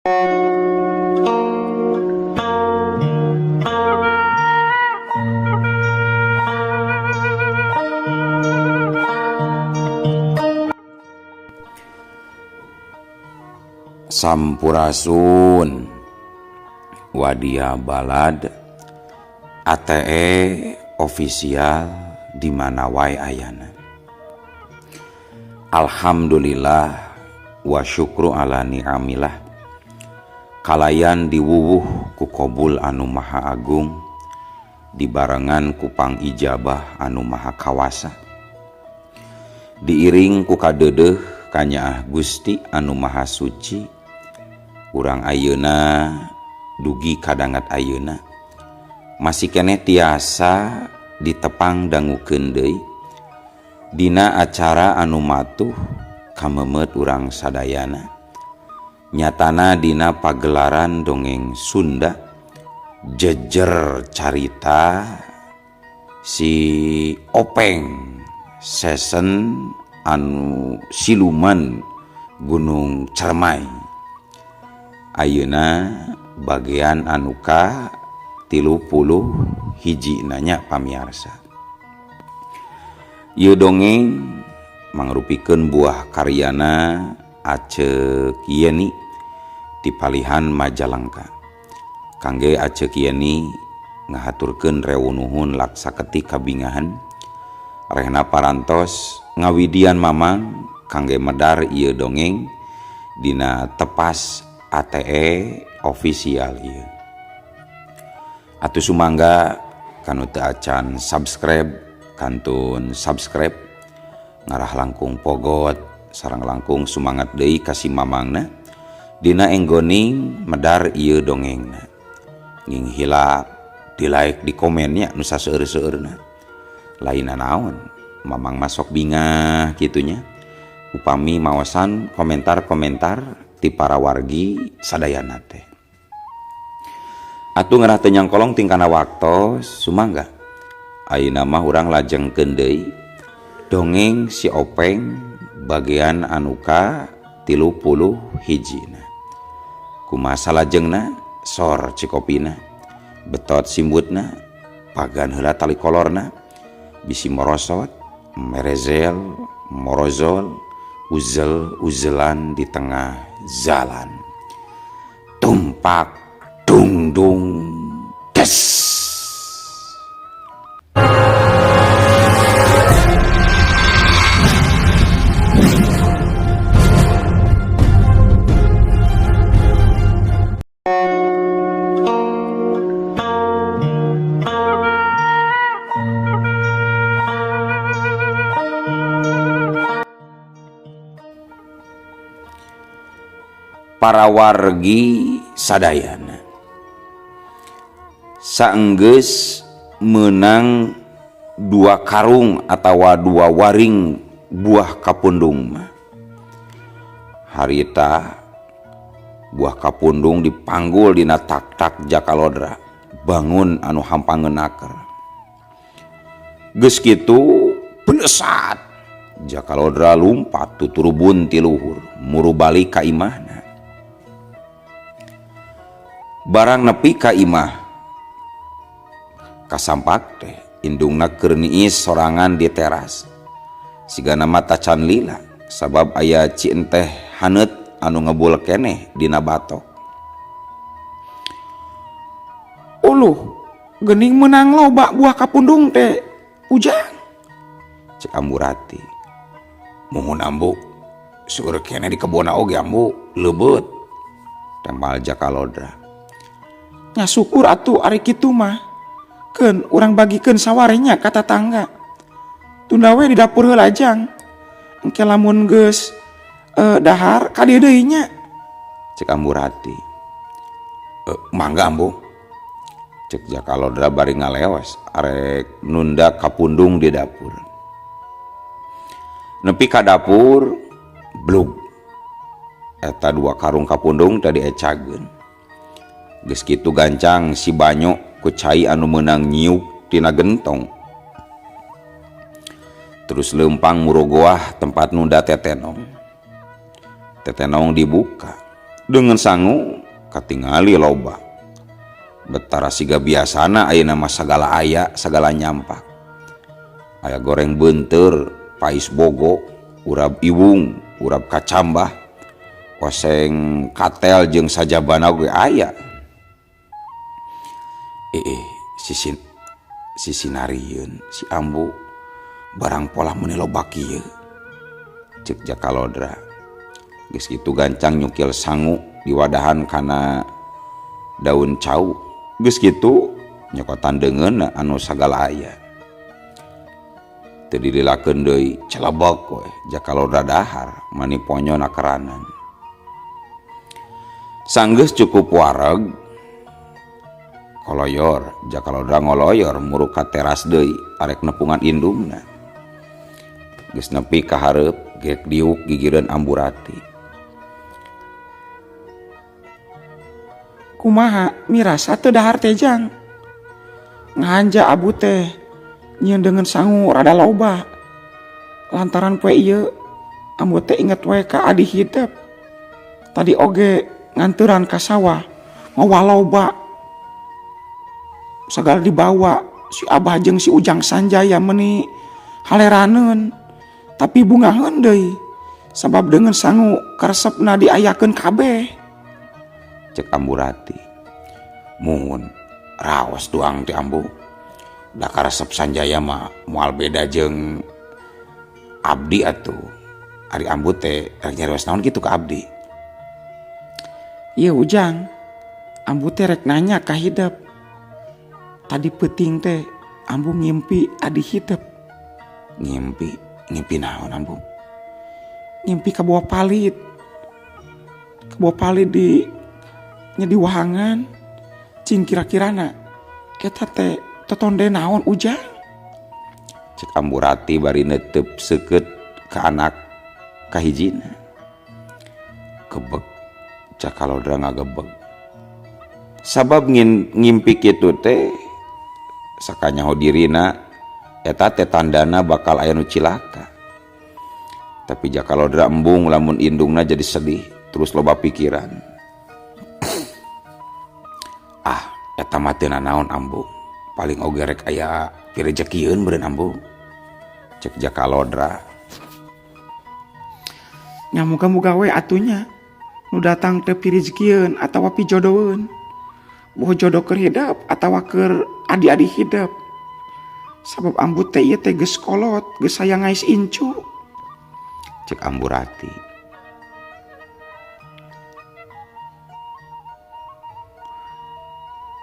Sampurasun Wadia Balad ATE official di mana wae ayana. Alhamdulillah wa syukru ala ni'amillah kalayan diwuwuh ku Qobul anu maha agung dibarengan ku pangijabah anu maha kawasa diiring ku kadeudeuh kanyaah Gusti anu maha suci. Urang ayeuna dugi kadangat ayeuna masih keneh tiasa ditepang dangukeun deui dina acara anu matuh kamemet urang sadayana nyatana dina pagelaran dongeng Sunda jejer carita si Openg Sesen anu siluman Gunung Cermai. Ayeuna bagian anuka 30 hiji nanya pamiarsa. Ieu dongeng mangrupikeun buah karyana Aceh Kieni di Palihan Majalengka. Kangge Aceh Kieni ngahaturkeun rewu nuhun laksa ketik kabingahan rehna parantos ngawidian mamang kangge medar ieu dongeng dina tepas ATE official ieu. Atuh sumangga kanu teu acan subscribe kantun subscribe ngarah langkung pogot sareng langkung sumangat deui ka si mamangna dina enggoning medar ieu dongengna. Nging hilap di like di komennya nu saseueur-seueurna. Lain naon mamang masok bingah kitunya upami maosan komentar-komentar ti para wargi sadayana teh. Atuh ngarah teu nyangkolong tingkana waktos sumangga ayeuna mah urang lajengkeun deui dongeng si Openg bagian anuka 30 hijina. Kumaha salajengna sor cikopina betot simbutna pagan heula tali kolorna bisi morosot merezel morozol uzel-uzelan di tengah jalan tumpak dung dung des. Para wargi sadayana saenggeus menang 2 karung atawa 2 waring buah kapundung mah harita buah kapundung dipanggul dina tak-tak Jakalodra bangun anu hampangenaker geus kitu penesat Jakalodra lumpat tuturubun ti luhur muru balik ka imahna. Barang nepi ka imah kasampak teh indungna keur niis sorangan di teras sigana mata can lila sabab aya cieun teh haneut anu ngebul keneh dina batok. Uluh geuning meunang loba buah kapundung teh ujang cek Ambu Rati. Muhun Ambu seueur keneh di kebona oge Ambu leubeut tembal Jakalodra. Nya syukur atuh ari kitu mah keun urang bagikeun sawarenya ka tatangga tunda we di dapur heula jang engke lamun geus dahar ka dieu deui nya cek Ambu Rati. Mangga Ambu cek Jakalodra bari ngaleos arek nunda kapundung di dapur. Nepi ka dapur blug eta 2 karung kapundung tadi ecageun. Geus kitu gancang si Banyo ku cai anu meunang nyiuk tina gentong. Terus leumpang murogoah tempat nunda tetenong. Tetenong dibuka. dengan sangu katingali loba betara siga biasana ayeuna mah sagala aya sagala nyampak aya goreng beunteur pais bogo urab iwung urab kacambah oseng katel jeung sajabana ge aya si sinarieun si ambu barang pola meuni loba kieu cek Jakalodra geus kitu gancang nyukil sangu diwadahan kana daun cau geus kitu nyokotan deungeun anu sagala aya teu dililakeun deui celebek we Jakalodra dahar mani ponyona keranan sanggeus cukup wareg koloyor Jakalodra ngoloyor muruk ka teras deui arek nepungan indungna geus nepi ka hareup gek diuk gigireun Amburati kumaha mirasa teu dahar teh jang nganja abu teh nyieun dengan sangu rada loba lantaran poe ieu ambu teh inget wae ka adi hideep tadi oge nganturan ka sawah mawa loba sagala dibawa si Abah jeung si Ujang Sanjaya meuni haleraneun tapi bungaheun deui sabab dengan sangu karesepna diayakeun kabeh cek Amburati mun raos doang ti ambu da karesep Sanjaya mah moal beda jeung abdi atuh ari ambu teh rek nyarios naon kitu ka abdi ieu Ujang ambu teh rek nanya ka hideep tadi peuting teh ambu ngimpi adi hideep ngimpi naon ambu ngimpi kabawa palit di nya di wahangan cing kira-kirana eta teh totonde naon Ujang cek Amburati bari neuteup seukeut ka anak kahijina gebeg Jakalodra ngagebeg sabab ngimpi kitu teh sakanyaho dirina eta teh tandana bakal aya nu cilaka tapi Jakalodra embung lamun indungna jadi sedih terus loba pikiran eta mah teu naon ambu paling oge rek aya pirejekieun beureun ambu cek Jakalodra nya muga-muga we atunya nu datang teu pirejekieun atawa pijodoeun boh jodoh keur hideep atawa keur adi-adi hideep sabab ambu teh ieu teh geus kolot geus sayang ngais incu cek Amburati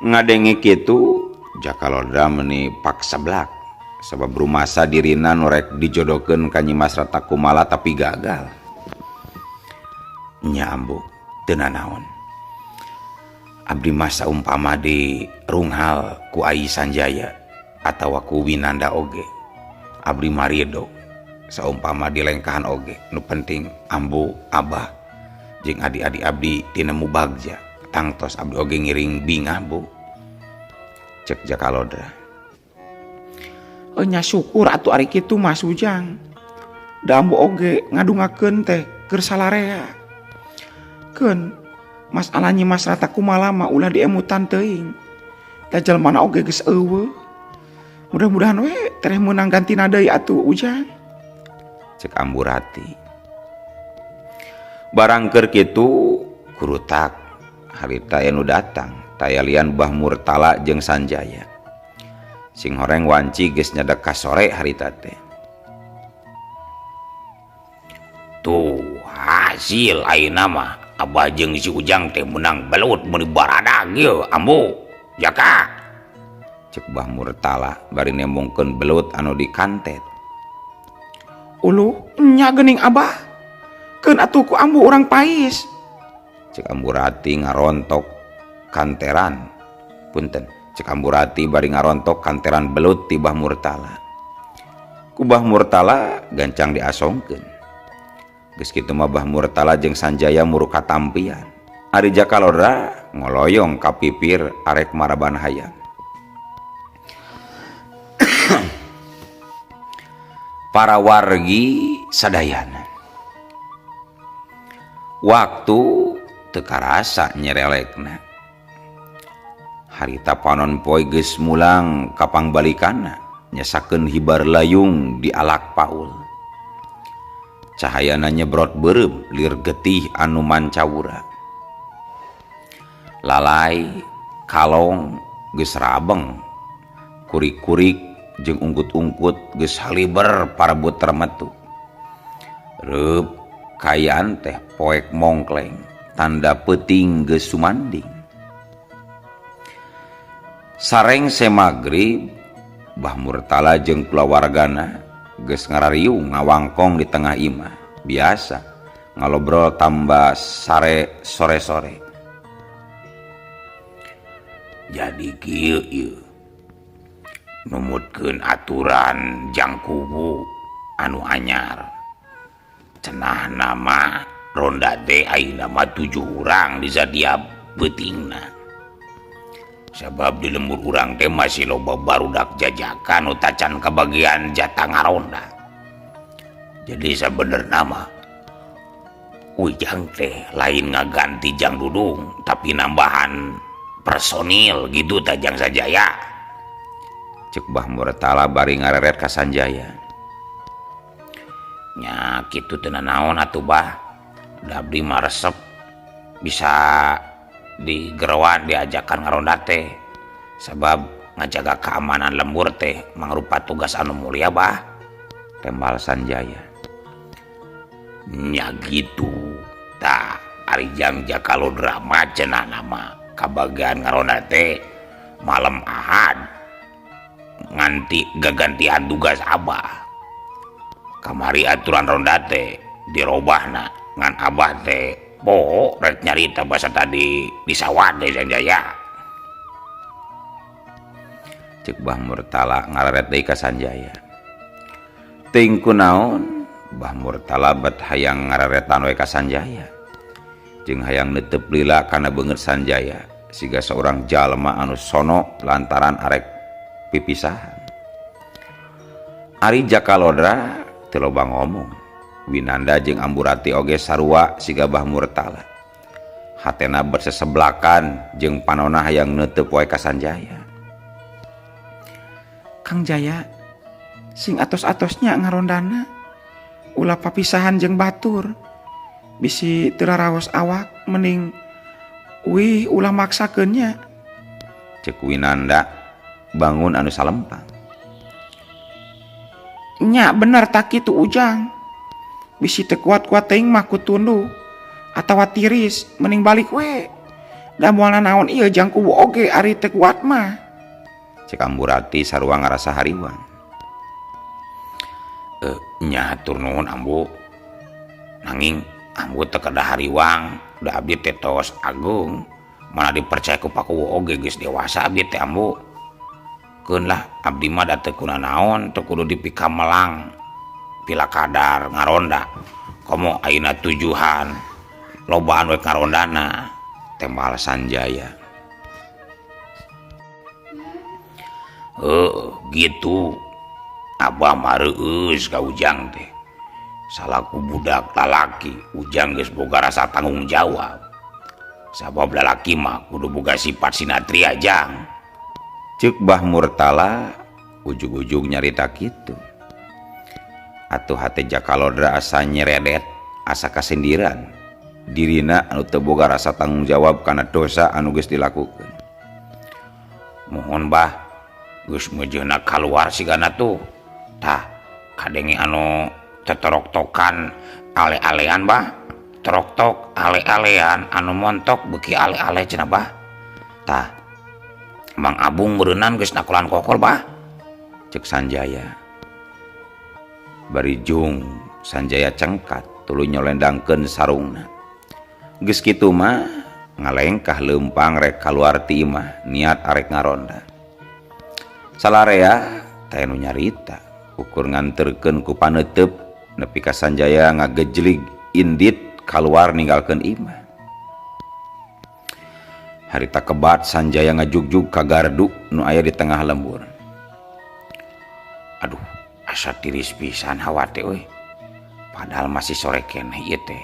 ngadenge kitu Jakalodra meuni paksa blak sabab rumasa dirina nu rek dijodohkeun ka Nyi Mas Rata Kumala tapi gagal nya ambu teu nanaon abdi mah umpama di runghal ku Ai Sanjaya atawa ku Winanda oge abdi marido saumpama di lengkahan oge nu penting ambu Abah jeung adik-adik abdi tinemu bagja tangtos abdi oge ngiring bingah bu cek Jakalodra nya syukur atuh ari kitu Mas Ujang da ambu oge ngadungakeun teh keur salarea keun Mas Alanyi Mas Rata Kumala mah ulah diemutan teuing da jelmana oge geus eueuh mudah-mudahan we tereh meunang gantina deui atuh Ujang cek Amburati barang keur kitu kurutak harita anu datang tayalian Bah Murtala jeung Sanjaya sing horeng wanci geus nyadek ka sore harita teh tuh hasil ayeuna mah Abah jeung si Ujang teh menang belut meuni baradag ieu ambu jaka cek Bah Murtala bari nembongkeun belut anu dikantet ulu nya geuning Abah keun atuh ku ambu urang pais cek Amburati ngarontok kanteran punten cek Amburati bari ngarontok kanteran belut ti Bah Murtala ku Bah Murtala gancang diasongkeun geus kitu mah Bah Murtala jeung Sanjaya muruk katampian ari Jakalodra ngoloyong ka pipir arek maraban hayang para wargi sadayana waktu teu karasa nyerelekna. Harita panon poe geus mulang ka pangbalikana nyasakeun hibar layung di alak paul. Cahayana nyebrot beureum lir getih anu mancawura. Lalai kalong geus rabeng, kurik-kurik jeung ungkut-ungkut geus haliber parebut termetu. Reup kayaan teh poek mongkleng, tanda peuting geus sumanding. Sareng semagrib, Bah Murtala jeung kulawargana geus ngarariung ngawangkong di tengah imah. Biasa ngalobrol tambah sare sore-sore. Jadi kieu ieu numutkeun aturan jang kubu anu anyar. Cenah nama ronda teh ayeuna mah 7 urang di setiap peutingna. Sabab di lembur urang teh masih loba barudak jajakan nu tacan kabagian jatah ngaronda. Jadi sabenerna mah ujang teh lain ngaganti jang dudung tapi nambahan personil gitu tajang Sanjaya. Cek Bah Murtala bari ngareret ka Sanjaya. Nya kitu teu naon atuh Bah, da abdi mah resep bisa digerowan diajakan ngaronda teh sabab ngajaga keamanan lembur teh mangrupa tugas anu mulia Bah, tembal Sanjaya. Nya gitu tah ari jang Jakalodra mah cenah nama kabagian ngaronda teh malam Ahad nganti gagantian tugas Abah. Kamari aturan ronda teh dirobahna ngan Abah teh poho rek nyarita basa tadi di sawah deh Sanjaya. Cek Bah Murtala ngararet deui ka Sanjaya. Ting kunaon Bah Murtala bet hayang ngararetan we ka Sanjaya. Jeung hayang neuteup lila kana beungeut Sanjaya siga seorang jalma anu sono lantaran arek pipisahan. Ari Jakalodra teu loba ngomong. Winanda jeung Amburati oge sarua siga Bah Murtala. Hatena bersesebelakan jeung panonna hayang neuteup wae ka Sanjaya. Kang Jaya, sing atos-atosnya ngarondana ulah papisahan jeung batur. Bisi teu raraos awak mending wih ulah maksakeunnya. Cek Winanda bangun anu salempang. Nya bener tak kitu ujang. Bisi teu kuat-kuat teuing mah ku tunduh atawa tiris mending balik we. Da moalna naon ieu jang kubu oge ari teu kuat mah. Cek Amburati sarua ngarasa hariwang. Nya hatur nuhun Ambu. Nanging Ambu teu kedah hariwang, da abdi teh tos agung. Mana dipercaya ku pakuwu oge geus dewasa abdi teh Ambu. Keun lah abdi mah da teu kunaon, teu kudu dipikamelang pila kadar ngaronda. Komo ayeuna tujuhan lobaan we ngarondana, tembal Sanjaya. Gitu. Abah mah reueus ka Ujang teh. Salaku budak lalaki, Ujang geus boga rasa tanggung jawab. Sabab lalaki mah kudu boga sifat sinatria Jang. Ceuk Bah Murtala ujug-ujug nyarita kitu. Atuh hate Jakalodra asa nyeredet, asa kasendiran. Dirina anu teu boga rasa tanggung jawab kana dosa anu geus dilakukeun. Mohon Bah, geus mejeuna kaluar sigana tuh. Tah, kadenge anu tetorok-tokan ale-alean Bah. Terok-tok ale-alean anu montok beuki ale-ale cenah Bah. Tah, Mang Abung berenang geus nakulan kokol Bah. Cek Sanjaya. Bari jung Sanjaya cengkat tuluy nyolendangkeun sarungna. Geus kitu mah ngalengkah leumpang rek kaluar ti imah niat arek ngaronda. Salarea teh nu nyarita ukur nganterkeun ku paneuteub nepi ka Sanjaya ngagejlig indit kaluar ninggalkeun imah. Harita kebat Sanjaya ngajugjug ka gardu nu aya di tengah lembur. Aduh, asa tiris pisan hawa teh euy. Padahal masih sore keneh ieu teh.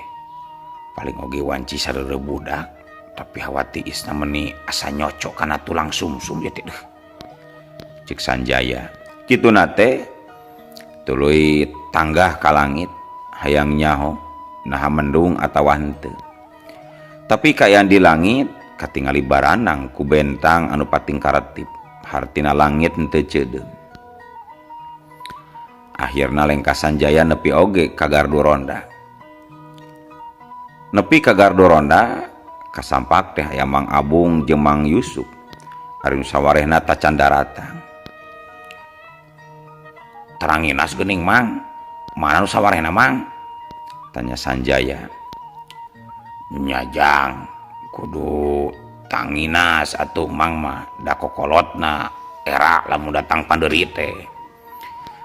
paling oge wanci sarere budak tapi hawati isna meni asa nyocok kana tulang sumsum ya teh cik Sanjaya kitu nate tuluy tanggah ka langit hayang nyaho nah mendung atawa henteu tapi kayan di langit katingali baranang ku bentang anu pating karetip hartina langit henteu ceudeuh akhirna lengka Sanjaya nepi oge ka gardu ronda nepi ka gardu ronda kasampak teh aya Mang Abung jeung Mang Yusuf ari sawarehna tacan daratang teranginas geuning Mang mana nu sawarehna Mang tanya Sanjaya nyajang kudu tanginas atuh Mang mah da kokolotna era lamun datang panderi teh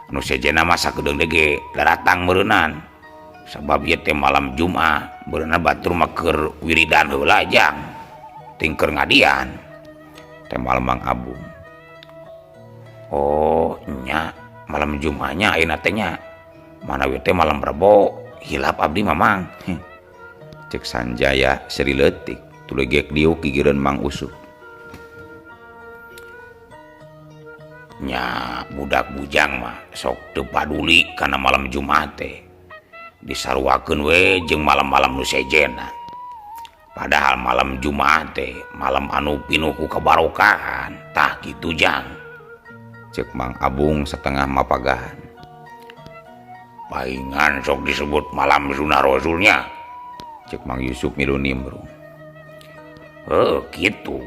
anu sejena mah sakedeung ge daratang meureunnan sabab ieu teh malam Jumat beureunan batur mah keur wiridan heula jang ting keur ngadian teh malam Mang Abung oh nya malam Jumatnya ayeuna teh nya mana we teh malam Rebo hilap abdi mah Mang cek Sanjaya seri leutik tuluy geuk diuk gigireun Mang Usuk nya budak bujang mah sok teu paduli kana malam Jumat teh disaruakeun we jeung malam-malam nu sejena padahal malam Jumat teh malam anu pinuh ku kabarokahan tah kitu jang cek Mang Abung setengah mapagahan paingan sok disebut malam sunah rasulnya cek Mang Yusuf milu nimbrung kitu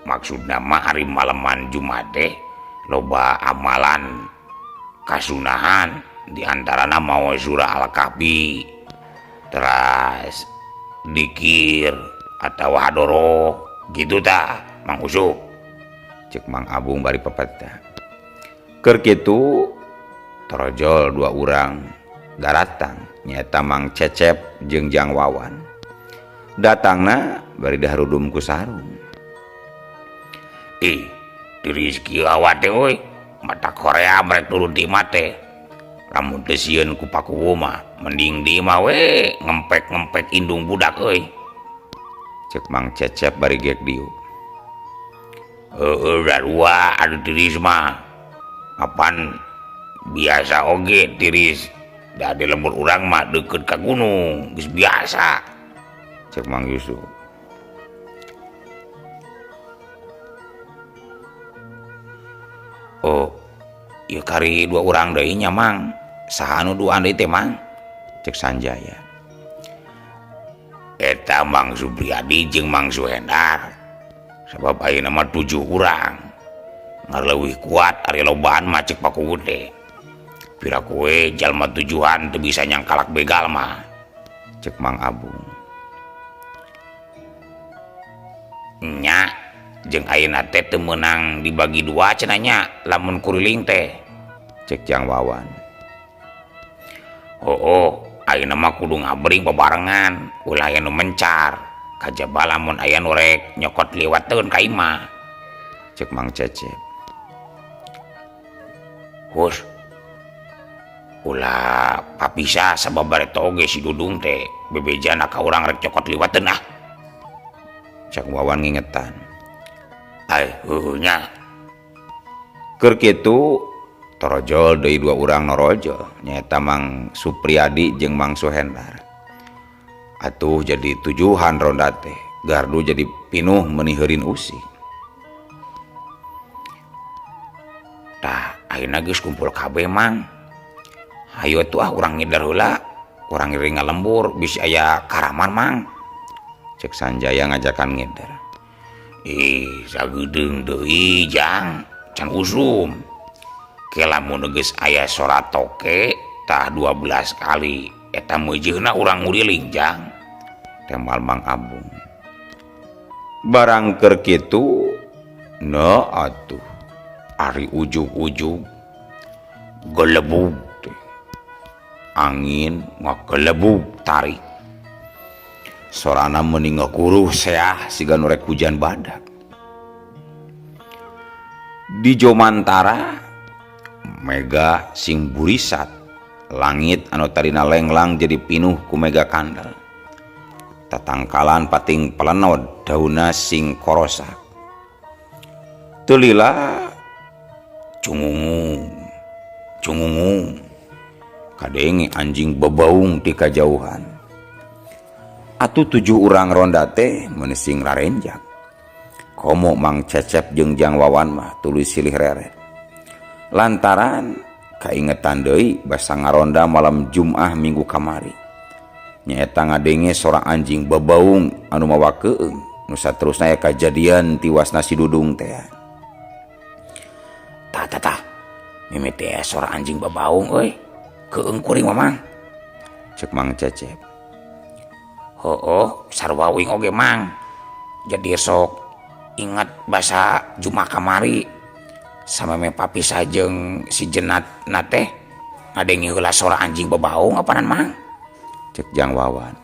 maksudna mah ari malaman Jumat teh loba amalan kasunahan diantarana mawa surah Al-Kahfi teras dikir atau hadoro gitu ta Mang Usuk cek Mang Abung bari pepetah keur kitu torojol dua urang daratang nyaeta Mang Cecep jeung Jang Wawan datangna bari daharudum ku sarung tiris kieu awak teh euy mata Korea merek turun di mate lamun teu sieun ku pakuwu mah mending di mah we ngempek-ngempek indung budak euy cek Mang Cecep bari geuk diuk darua adu tiris mah apan biasa oge tiris da di lembur urang mah deukeut ka gunung geus biasa cek Mang Yusuf oh ieu kari dua urang deui nya Mang saha anu duaan deui teh Mang cek Sanjaya eta Mang Supriyadi jeung Mang Suhendar sabab ayeuna mah 7 urang ngarleuwih kuat ari lobaan mah cek pakuwu teh piraku we jalma tujuan teu bisa nyangkalak begal mah cek Mang Abung nya jeung ayeuna teh teu meunang dibagi dua cenah nya lamun kuriling teh cek Jang Wawan ayeuna mah kudu ngabring bebarengan ulah aya nu mencar kajaba lamun aya nu rek nyokot liwateun ka imah cek Mang Cecep hus ulah papisah sababaraha oge si Dudung teh bebejana ka urang rek nyokot liwateun ah cek Wawan ngingetan nya keur kitu torojol deui dua urang norojol nyaeta Mang Supriyadi jeung Mang Suhendar atuh jadi tujuhan ronda teh gardu jadi pinuh meuni heurin usik tah ayeuna geus kumpul kabeh Mang hayu atuh urang ngidar heula urang ngiring ngalembur bisi aya karaman Mang cek Sanjaya ngajakan ngidar sagedeung deui jang can usum ke lamun geus aya sorat toke tah 12 kali eta meujeuhna urang nguriling jang temal Mang Abung barang keur kitu atuh ari ujug-ujug gelebug teh angin ngagelebug tarik sorana meuni ngakuruh seah siga nu rek hujan badak di jomantara mega sing burisat langit anu tadina lenglang jadi pinuh ku mega kandel tatangkalan pating pelenod dauna sing korosak. Tulila cungungung kadenge anjing bebaung di kajauhan. Atuh 7 urang ronda teh menesing rarenjak. Komo Mang Cecep jeung Jang Wawan mah tuluy silih reret. Lantaran kaingetan deui basa ngaronda malam Jumat minggu kamari. Nyaeta ngadenge sora anjing bebaung anu mawa keung nu saterusna kajadian tiwasna si Dudung teh. Tah mimiti sora anjing bebaung euy. Keung kuring Mamang. Cek Mang Cecep. Heuh, sarua uing oge Mang. Jadi sok ingat basa Jumat kamari sameme papi sajeng si Jenat teh ngadengi heula sora anjing bebaung apanan Mang? Cek Jang Wawan.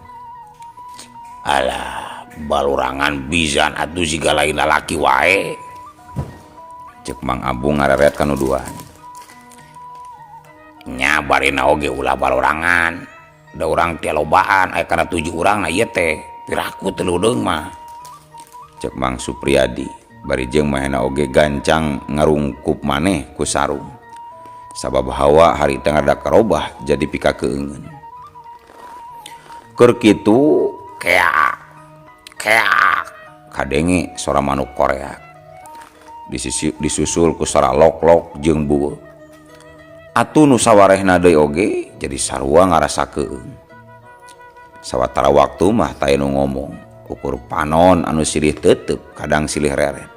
Alah, balurangan bizan atuh siga lain lalaki wae. Cek Mang Abung ngareret kanuduan. Nya barina oge ulah balurangan. Da urang teh lobaan aya kana 7 urang na ieu teh piraku teludeung mah. Cek Mang Supriyadi bari jeung mahena oge gancang ngarungkup maneh ku sarung. Sabab hawa hari teh rada karobah jadi pika keungeun. Keur kitu keak kadenge sora manuk korea. Disusul ku sora lok-lok jeung bueuk. Atuh nu sawarehna deui oge jadi sarua ngarasa keung. Sawatara waktu mah taya nu ngomong, ukur panon anu silih teuteup kadang silih reret.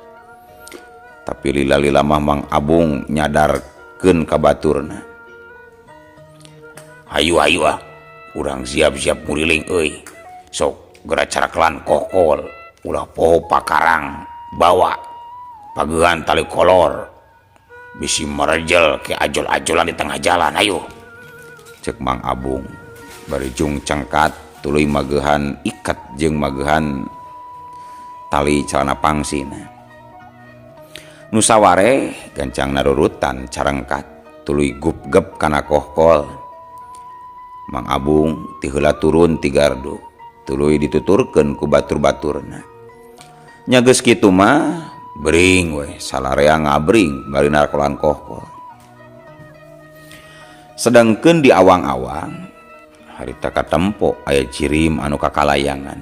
Tapi lila-lila mah Mang Abung nyadarkeun ka baturna. Hayu ah, urang siap-siap nguriling euy. Sok geura carakelan kokol, ulah poho pakarang, bawa pageuhan tali kolor. Bisi merejel ke ajol-ajolan di tengah jalan, ayo. Cek Mang Abung bari jung cengkat tuluy mageuhan ikat jeung mageuhan tali calana pangsina. Nu saware gancang narurutan carengkat tuluy gupgep kana kohkol. Mang Abung ti heula turun ti gardu tuluy dituturkeun ku batur-baturna. Nya geus kitu mah bering we salarea ngabring bari narkolan kohkol. Sedangkeun di awang-awang harita katempo aya cirim anu kakalayangan.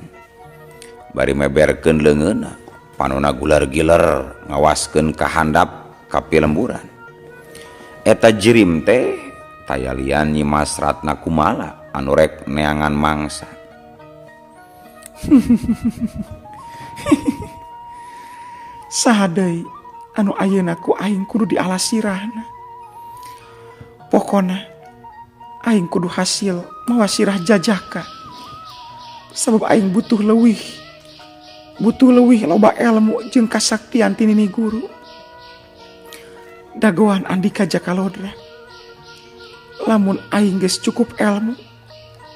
Bari meberkeun leungeunna panonna gular-giler ngawaskeun ka handap ka pilemburan. Eta jirim teh tayalian Nyimas Ratna Kumala anu rek neangan mangsa. Saha deui anu ayeuna ku aing kudu dialas sirahna. Pokona aing kudu hasil mawa sirah jajaka. Sabab aing butuh leuwih loba ilmu jeung kasaktian ti nini guru. Dagoan Andika Jakalodra. Lamun aing geus cukup ilmu,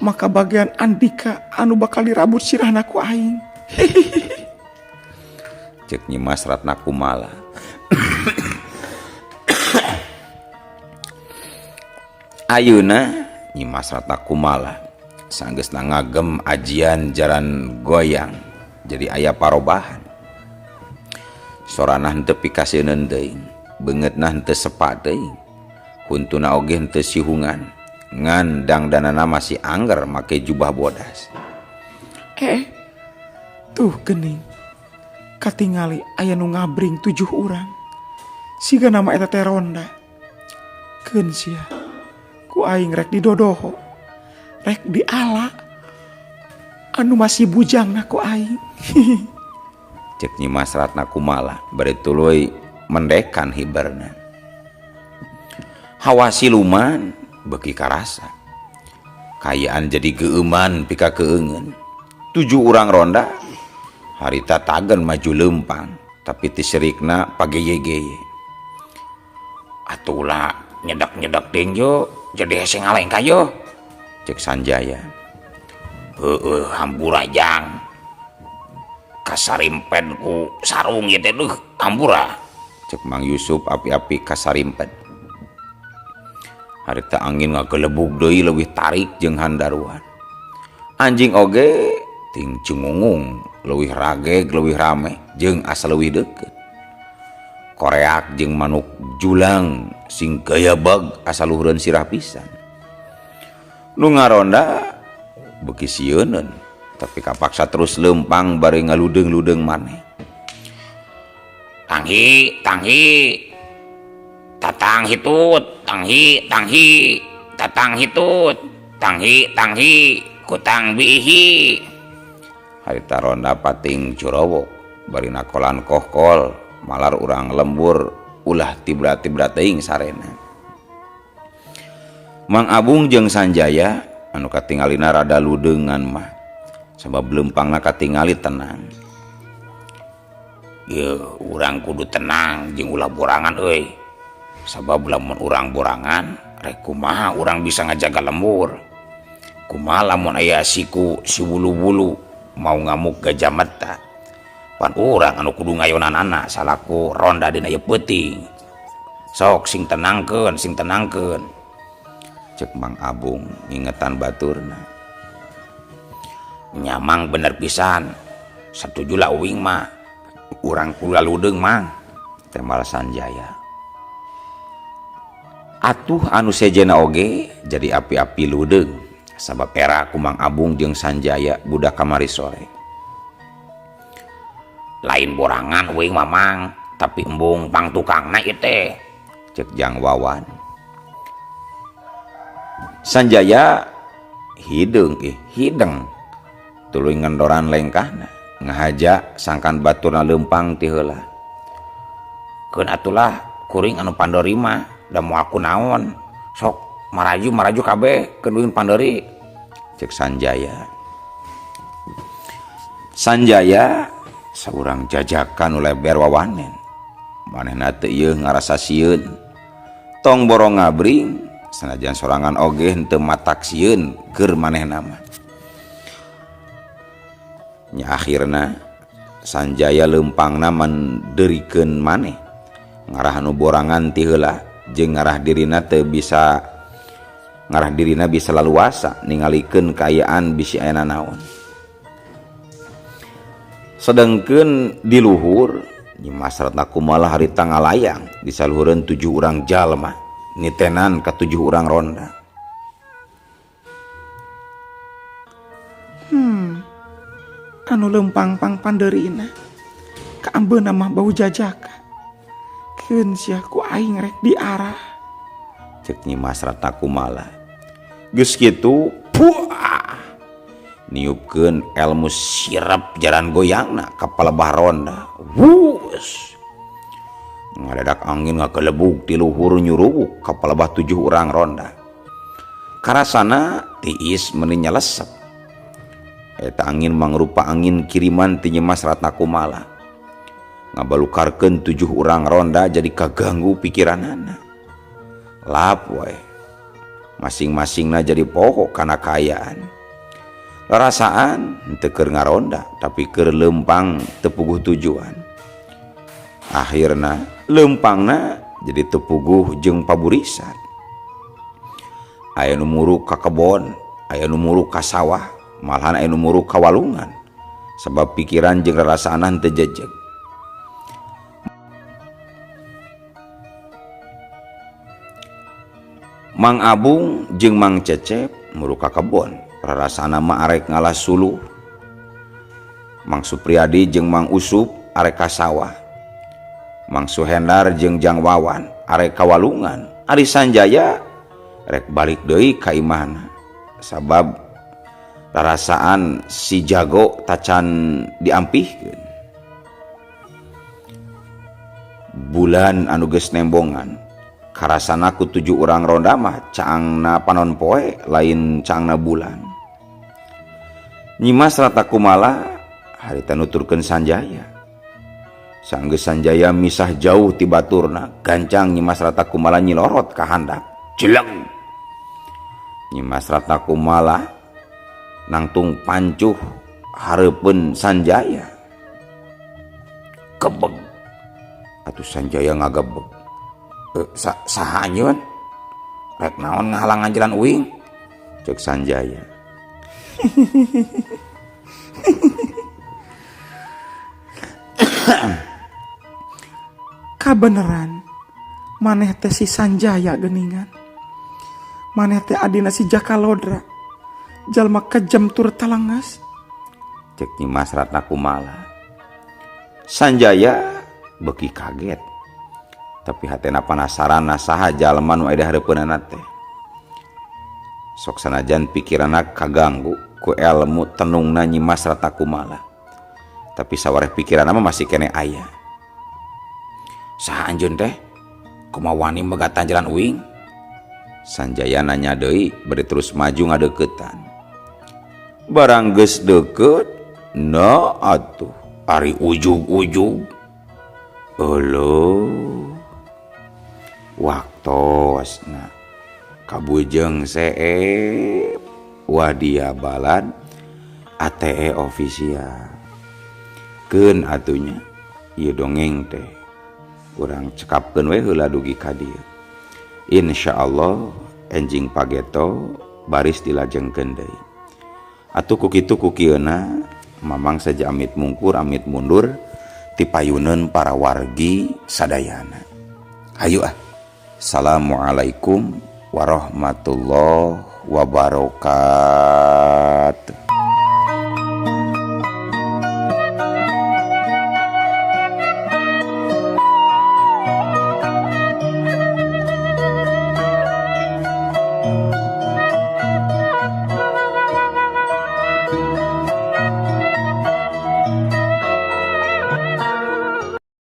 maka bagian Andika anu bakal dirabut sirahna ku aing. Cek Nyimas Ratna Kumala. Ayeuna Nyimas Ratna Kumala sanggeusna ngagem ajian jaran goyang jadi aya parobahan. Sorana henteu pikaseuneun teuing, beungeutna henteu sepa teuing, huntuna oge henteu sihungan, ngan dangdanana masih angger make jubah bodas. Tuh geuning. Katingali aya nu ngabring 7 urang. Siga nama eta teh ronda. Keun sia. Ku aing rek didodoho. Rek diala. Anu masih bujangna ku aing. Cek Nyimas Ratna Kumala bari tuluy mendekan hiberna. Hawa siluman beuki karasa. Kayaan jadi geuman pika keungeun. 7 urang ronda harita tagen maju lempang tapi tisirikna pageye-geye. Atulah nyedak-nyedak ting yo jadi hese ngaleng kayo. Cek Sanjaya. Hampura jang. Kasarimped ku sarung ieu teh hampura. Cek Mang Yusuf api-api kasarimped. Harita angin ngagelebug deui leuwih tarik jeung handaruan. Anjing oge ting cengungung leuwih rageg leuwih rame jeung asa leuwih deukeut. Koreak jeung manuk julang sing gaya bag asa luhureun sirah pisan. Nu ngaronda beuki sieuneun tapi kapaksa terus leumpang bari ngaludeung-ludeung maneh. Tanghi, tatang hitut, tanghi, tatang hitut, tanghi, kutang bihi. Harita ronda pating Curowo bari nakolan kohkol malar urang lembur ulah tibra-tibra teuing sarena. Mang Abung jeung Sanjaya anu katingalina rada ludeungan mah sabab leumpangna katingali tenang. Ye urang kudu tenang jeung ulah borangan euy. Sabab lamun urang borangan rek kumaha urang bisa ngajaga lembur. Kumaha lamun aya siku si bulu-bulu mau ngamuk gajah mata. Pan urang anu kudu ngayonanana salaku ronda dina ieu peuting. Sok sing tenangkeun, cek Mang Abung ngingetan baturna. Nyamang bener pisan, satujulah uing mah urang kula ludeung Mang, temal Sanjaya. Atuh anu sejena oge jadi api-api ludeung sabab era ku Mang Abung jeung Sanjaya budak kamari sore. Lain borangan uing mah Mang, tapi embung pang tukangna ieu teh, cek Jang Wawan. Sanjaya hidung tuluy ngendoran lengkahna ngahaja sangkan baturna leumpang ti heula. Keun atulah kuring anu pandori mah da moal aku naon sok maraju kabeh keun pandori, cek Sanjaya saurang jajakan leber wawanen manehna teu ieu ngarasa sieun tong borong ngabring sanajan sorangan oge henteu matak sieun keur manehna mah. Nya akhirna Sanjaya leumpangna mandeurikeun maneh ngarah anu borangan ti heula jeung ngarah dirina bisa laluasa ningalikeun kaayaan bisi aya naon. Sedengkeun di luhur Nyimas Ratna Kumala harita ngalayang di saluhureun 7 urang jalma nitenan ka 7 urang ronda. Anu leumpang pang pandeurina ka ambeuna mah bau jajaka. Keun sia ku aing rek diarah, cek Nyimas Ratna Kumala. Geus kitu puah niupkeun elmu sirep jaran goyangna ka palebah ronda. Wus ngadadak angin ngakelebuk ti luhur nyuruk ka palebah 7 urang ronda. Karasana tiis meuni nyalesep. Eta angin mangrupa angin kiriman ti Nyimas Ratna Kumala. Ngabalukarkeun 7 urang ronda jadi kaganggu pikiranana. Lap we. Masing-masingna jadi poho kana kaayaan. Larasaan henteu keur ngaronda tapi keur leumpang teu puguh tujuan. Akhirna leumpangna jadi teu puguh jeung paburisan. Aya nu muruk ka kebon, aya nu muruk ka sawah, malahan aya nu muruk ka walungan. Sebab pikiran jeung rarasaana henteu jejeg. Mang Abung jeung Mang Cecep muruk ka kebon, rarasaana mah arek ngalah suluh. Mang Supriyadi jeung Mang Usup arek ka sawah. Mang Suhendar jeung Jang Wawan arek ka walungan. Ari Sanjaya rek balik deui ka imahna. Sabab rarasaan si jago tacan diampihkeun. Bulan anu geus nembongan karasana ku 7 urang ronda mah caangna panon poe lain caangna bulan. Nyimas Ratna Kumala harita nuturkeun Sanjaya. Sanggeus Sanjaya misah jauh ti baturna, gancang Nyimas Ratna Kumala nyilorot ka handap. Jeleng. Nyimas Ratna Kumala nangtung pancuh hareupeun Sanjaya. Gebeg. Atuh Sanjaya ngagebeg. Saha anjeun? Rek naon ngahalangan jalan uing? Cek Sanjaya. kabeneran maneh teh si Sanjaya geningan. Maneh teh adina si Jakalodra, jalma kejam tur talangas. Cek Nyimas Ratna kumaha. Sanjaya beuki kaget. Tapi hatena penasaran saha jalma nu aya hareupeunana teh. Sok sanajan pikiranna kaganggu ku ilmu tenungna Nyimas Ratna kumaha. Tapi sawareh pikiranna mah masih kene aya. Saha anjeun teh? Kumaha wani megatan jalan uing? Sanjaya nanya deui bari terus maju ngadeuketan. Barang geus deukeut, na atuh ari ujug-ujug. Eueuh. Waktosna kabujeng seep wadia balad ATE official. Keun atunya ieu dongeng teh urang cekapkeun we heula dugi ka dieu. Insyaallah enjing pageto baris dilajengkeun deui. Atuh ku kitu ku kieuna mamang saja amit mungkur amit mundur ti payuneun para wargi sadayana. Hayu ah. Assalamualaikum warahmatullahi wabarakatuh.